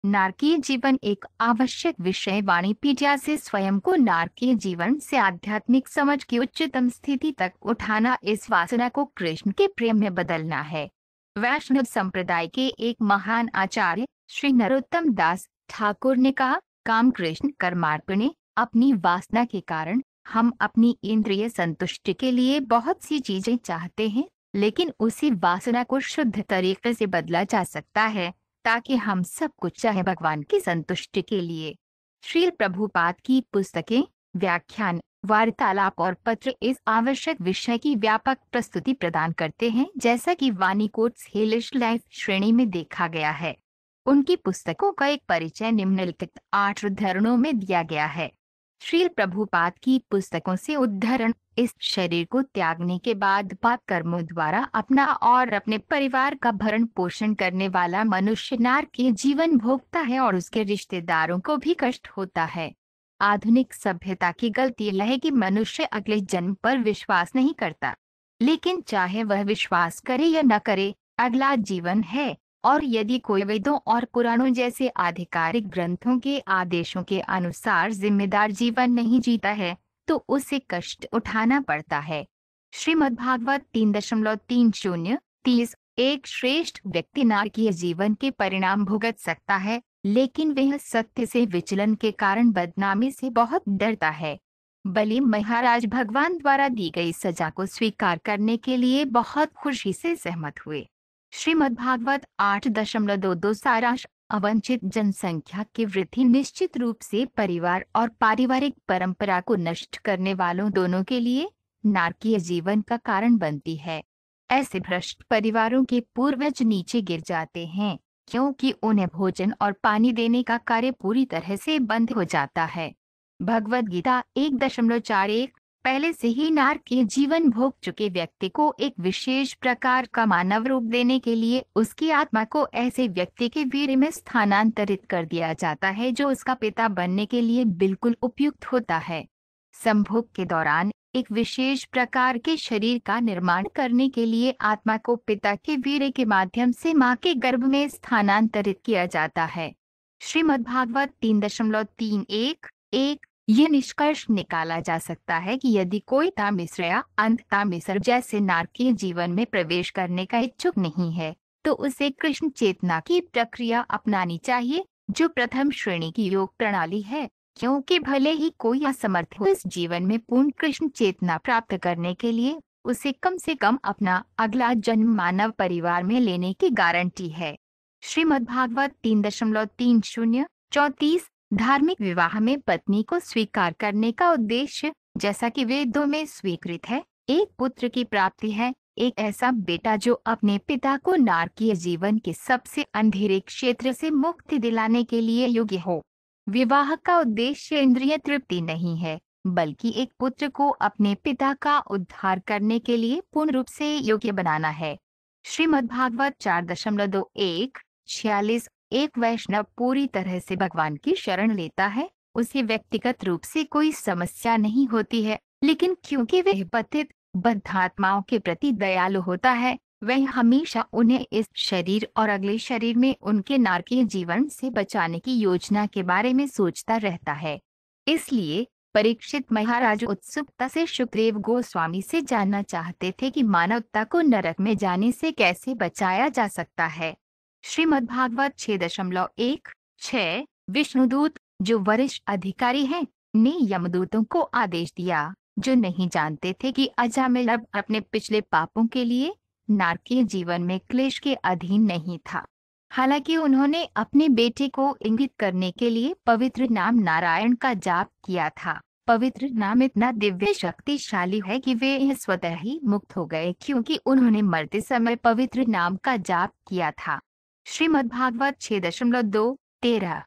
नारकीय जीवन एक आवश्यक विषय वाणीपीडिया से स्वयं को नारकीय जीवन से आध्यात्मिक समझ की उच्चतम स्थिति तक उठाना, इस वासना को कृष्ण के प्रेम में बदलना है। वैष्णव संप्रदाय के एक महान आचार्य श्री नरोत्तम दास ठाकुर ने कहा, काम कृष्ण कर्मार्पणे, अपनी वासना के कारण हम अपनी इंद्रिय संतुष्टि के लिए बहुत सी चीजें चाहते हैं, लेकिन उसी वासना को शुद्ध तरीके से बदला जा सकता है ताकि हम सब कुछ चाहे भगवान की संतुष्टि के लिए। श्रील प्रभुपाद की पुस्तकें, व्याख्यान, वार्तालाप और पत्र इस आवश्यक विषय की व्यापक प्रस्तुति प्रदान करते हैं, जैसा कि वाणी कोट्स हेलिश लाइफ श्रेणी में देखा गया है। उनकी पुस्तकों का एक परिचय निम्नलिखित 8 उद्धरणों में दिया गया है। श्रील प्रभुपाद की पुस्तकों से उद्धरण, इस शरीर को त्यागने के बाद पाप कर्मों द्वारा अपना और अपने परिवार का भरण पोषण करने वाला मनुष्य नारकीय जीवन भोगता है और उसके रिश्तेदारों को भी कष्ट होता है। आधुनिक सभ्यता की गलती यह है कि मनुष्य अगले जन्म पर विश्वास नहीं करता, लेकिन चाहे वह विश्वास करे या न करे, अगला जीवन है। और यदि कोई वेदों और पुराणों जैसे आधिकारिक ग्रंथों के आदेशों के अनुसार जिम्मेदार जीवन नहीं जीता है, तो उसे कष्ट उठाना पड़ता है। श्रीमद्भागवत 3.30 एक श्रेष्ठ व्यक्ति नारकीय जीवन के परिणाम भुगत सकता है, लेकिन वह सत्य से विचलन के कारण बदनामी से बहुत डरता है। बलि महाराज भगवान द्वारा दी गई सजा को स्वीकार करने के लिए बहुत खुशी से सहमत हुए। श्रीमद्भागवत 8.22 सारांश, अवंचित जनसंख्या की वृद्धि निश्चित रूप से परिवार और पारिवारिक परंपरा को नष्ट करने वालों दोनों के लिए नारकीय जीवन का कारण बनती है। ऐसे भ्रष्ट परिवारों के पूर्वज नीचे गिर जाते हैं, क्योंकि उन्हें भोजन और पानी देने का कार्य पूरी तरह से बंद हो जाता है। भगवद गीता 1.41, पहले से ही नारकीय जीवन भोग चुके व्यक्ति को एक विशेष प्रकार का मानव रूप देने के लिए उसकी आत्मा को ऐसे व्यक्ति के वीर्य में स्थानांतरित कर दिया जाता है जो उसका पिता बनने के लिए बिल्कुल उपयुक्त होता है। संभोग के दौरान एक विशेष प्रकार के शरीर का निर्माण करने के लिए आत्मा को पिता के वीर्य के माध्यम से माँ के गर्भ में स्थानांतरित किया जाता है। श्रीमद्भागवत 3.311, यह निष्कर्ष निकाला जा सकता है कि यदि कोई तामिश्र या अंध तामिश्र जैसे नारकीय जीवन में प्रवेश करने का इच्छुक नहीं है, तो उसे कृष्ण चेतना की प्रक्रिया अपनानी चाहिए, जो प्रथम श्रेणी की योग प्रणाली है, क्योंकि भले ही कोई असमर्थ हो इस जीवन में पूर्ण कृष्ण चेतना प्राप्त करने के लिए, उसे कम से कम अपना अगला जन्म मानव परिवार में लेने की गारंटी है। श्रीमद्भागवत 3.3034, धार्मिक विवाह में पत्नी को स्वीकार करने का उद्देश्य, जैसा कि वेदों में स्वीकृत है, एक पुत्र की प्राप्ति है, एक ऐसा बेटा जो अपने पिता को नारकीय जीवन के सबसे अंधेरे क्षेत्र से मुक्ति दिलाने के लिए योग्य हो। विवाह का उद्देश्य इंद्रिय तृप्ति नहीं है, बल्कि एक पुत्र को अपने पिता का उद्धार करने के लिए पूर्ण रूप से योग्य बनाना है। श्रीमद्भागवत 4.2146, एक वैष्णव पूरी तरह से भगवान की शरण लेता है, उसे व्यक्तिगत रूप से कोई समस्या नहीं होती है, लेकिन क्योंकि वह पतित बद्धात्माओं के प्रति दयालु होता है, वह हमेशा उन्हें इस शरीर और अगले शरीर में उनके नारकीय जीवन से बचाने की योजना के बारे में सोचता रहता है। इसलिए परीक्षित महाराज उत्सुकता से सुखदेव गोस्वामी से जानना चाहते थे कि मानवता को नरक में जाने से कैसे बचाया जा सकता है। श्रीमद्भागवत 6.16, विष्णुदूत, जो वरिष्ठ अधिकारी हैं, ने यमदूतों को आदेश दिया, जो नहीं जानते थे कि अजामिल अब अपने पिछले पापों के लिए नारकीय जीवन में क्लेश के अधीन नहीं था। हालांकि उन्होंने अपने बेटे को इंगित करने के लिए पवित्र नाम नारायण का जाप किया था। पवित्र नाम इतना दिव्य शक्तिशाली है कि वे स्वतः ही मुक्त हो गए, क्योंकि उन्होंने मरते समय पवित्र नाम का जाप किया था। श्रीमद्भागवत 6.213,